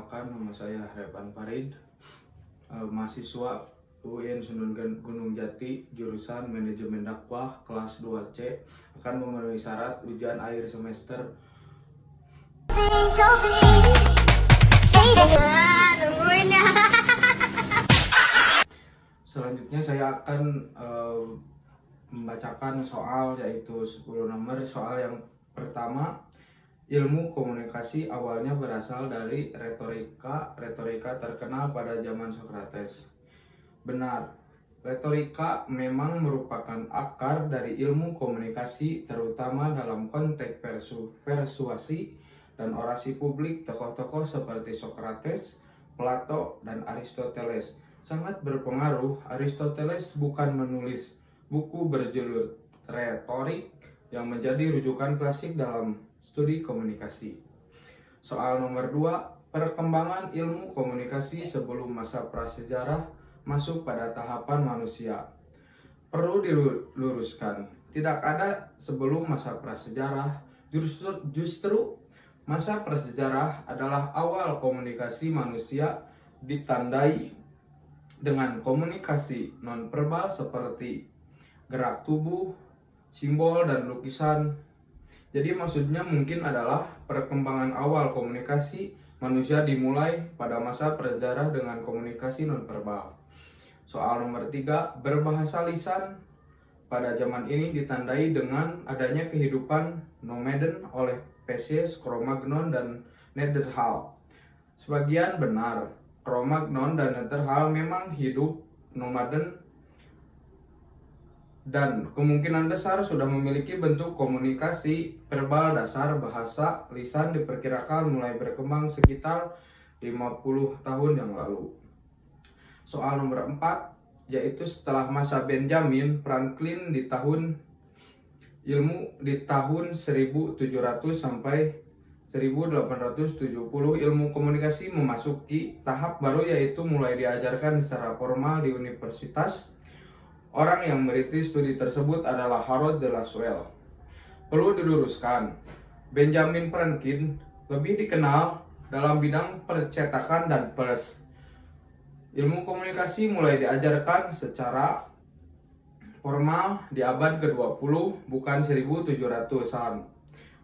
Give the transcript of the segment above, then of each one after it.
Perkenalkan, nama saya Revan Farid, mahasiswa UIN Sunan Gunung Jati, jurusan Manajemen Dakwah, kelas 2C, akan memenuhi syarat ujian akhir semester. Selanjutnya saya akan membacakan soal, yaitu 10 nomor. Soal yang pertama, ilmu komunikasi awalnya berasal dari retorika. Retorika terkenal pada zaman Socrates. Benar, retorika memang merupakan akar dari ilmu komunikasi, terutama dalam konteks persuasi dan orasi publik. Tokoh-tokoh seperti Socrates, Plato, dan Aristoteles sangat berpengaruh. Aristoteles bukan menulis buku berjudul retorik yang menjadi rujukan klasik dalam studi komunikasi. Soal nomor 2, perkembangan ilmu komunikasi sebelum masa prasejarah masuk pada tahapan manusia. Perlu diluruskan, tidak ada sebelum masa prasejarah. Justru masa prasejarah adalah awal komunikasi manusia, ditandai dengan komunikasi nonverbal seperti gerak tubuh, simbol, dan lukisan. Jadi maksudnya mungkin adalah perkembangan awal komunikasi manusia dimulai pada masa prasejarah dengan komunikasi nonverbal. Soal nomor 3, berbahasa lisan pada zaman ini ditandai dengan adanya kehidupan nomaden oleh spesies Cro-Magnon dan Neanderthal. Sebagian benar, Cro-Magnon dan Neanderthal memang hidup nomaden dan kemungkinan besar sudah memiliki bentuk komunikasi verbal dasar. Bahasa lisan diperkirakan mulai berkembang sekitar 50 tahun yang lalu. Soal nomor 4, yaitu setelah masa Benjamin Franklin di tahun 1700 sampai 1870, ilmu komunikasi memasuki tahap baru, yaitu mulai diajarkan secara formal di universitas. Orang yang meneliti studi tersebut adalah Harold de Lasswell. Perlu diluruskan, Benjamin Franklin lebih dikenal dalam bidang percetakan dan pers. Ilmu komunikasi mulai diajarkan secara formal di abad ke-20, bukan 1700-an.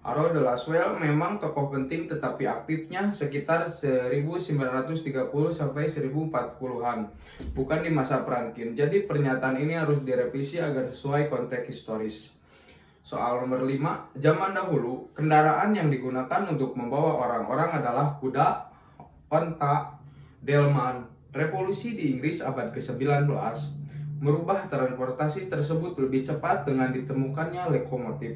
Harold de Lasswell memang tokoh penting, tetapi aktifnya sekitar 1930 sampai 1040-an, bukan di masa Franklin. Jadi pernyataan ini harus direvisi agar sesuai konteks historis. Soal nomor 5, zaman dahulu kendaraan yang digunakan untuk membawa orang-orang adalah kuda, onta, delman. Revolusi di Inggris abad ke-19 merubah transportasi tersebut lebih cepat dengan ditemukannya lokomotif.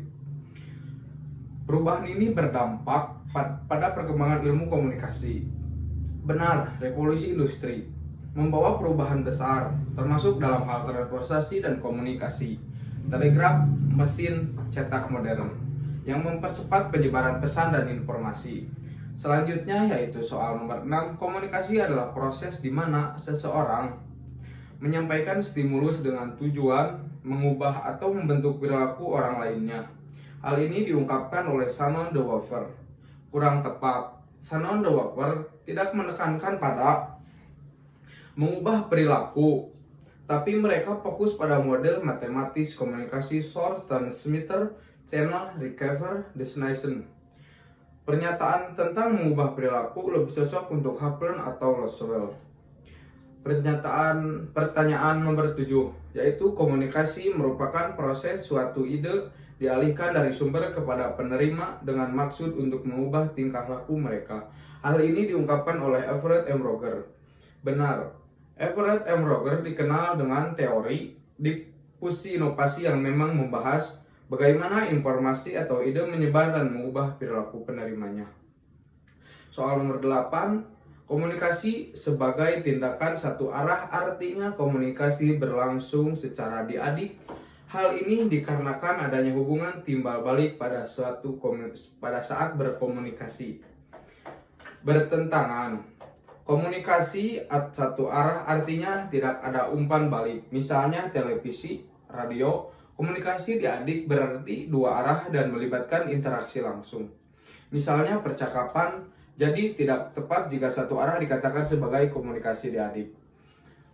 Perubahan ini berdampak pada perkembangan ilmu komunikasi. Benar, revolusi industri membawa perubahan besar, termasuk dalam hal transportasi dan komunikasi. Telegraf, mesin cetak modern, yang mempercepat penyebaran pesan dan informasi. Selanjutnya yaitu soal nomor 6, komunikasi adalah proses di mana seseorang menyampaikan stimulus dengan tujuan mengubah atau membentuk perilaku orang lainnya. Hal ini diungkapkan oleh Shannon de Waver. Kurang tepat, Shannon de Waver tidak menekankan pada mengubah perilaku, tapi mereka fokus pada model matematis komunikasi source transmitter channel receiver destination. Pernyataan tentang mengubah perilaku lebih cocok untuk Kaplan atau Lasswell. Pertanyaan nomor 7, yaitu komunikasi merupakan proses suatu ide dialihkan dari sumber kepada penerima dengan maksud untuk mengubah tingkah laku mereka. Hal ini diungkapkan oleh Everett M. Roger. Benar, Everett M. Roger dikenal dengan teori difusi inovasi yang memang membahas bagaimana informasi atau ide menyebar dan mengubah perilaku penerimanya. Soal nomor 8, komunikasi sebagai tindakan satu arah, artinya komunikasi berlangsung secara diadik. Hal ini dikarenakan adanya hubungan timbal balik pada saat berkomunikasi. Bertentangan. Komunikasi satu arah artinya tidak ada umpan balik. Misalnya televisi, radio. Komunikasi diadik berarti dua arah dan melibatkan interaksi langsung. Misalnya percakapan Jadi tidak tepat jika satu arah dikatakan sebagai komunikasi diadik.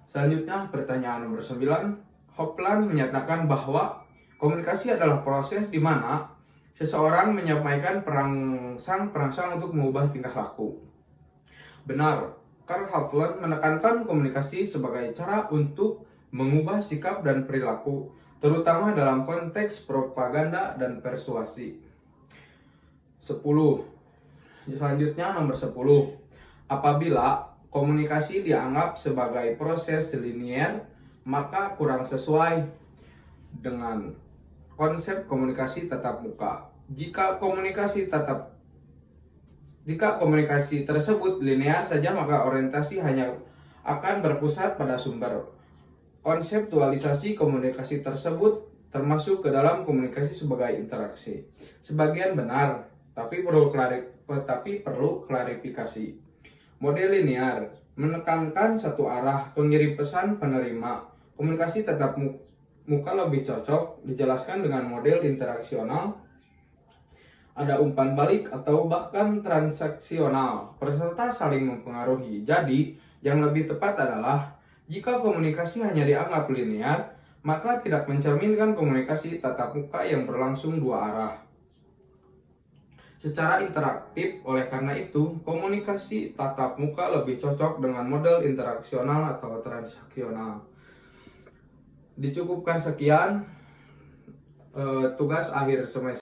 Selanjutnya pertanyaan nomor 9. Hopland menyatakan bahwa komunikasi adalah proses di mana seseorang menyampaikan perangsang untuk mengubah tingkah laku. Benar, Karl Hopland menekankan komunikasi sebagai cara untuk mengubah sikap dan perilaku, terutama dalam konteks propaganda dan persuasi. 10. Selanjutnya nomor 10. Apabila komunikasi dianggap sebagai proses linier, maka kurang sesuai dengan konsep komunikasi tatap muka. Jika komunikasi tersebut linear saja, maka orientasi hanya akan berpusat pada sumber. Konseptualisasi komunikasi tersebut termasuk ke dalam komunikasi sebagai interaksi. Sebagian benar, tapi perlu klarifikasi. Model linear menekankan satu arah, pengirim pesan penerima. Komunikasi tatap muka lebih cocok dijelaskan dengan model interaksional. Ada umpan balik atau bahkan transaksional. Peserta saling mempengaruhi. Jadi, yang lebih tepat adalah jika komunikasi hanya dianggap linear, maka tidak mencerminkan komunikasi tatap muka yang berlangsung dua arah secara interaktif. Oleh karena itu, komunikasi tatap muka lebih cocok dengan model interaksional atau transaksional. Dicukupkan sekian tugas akhir semester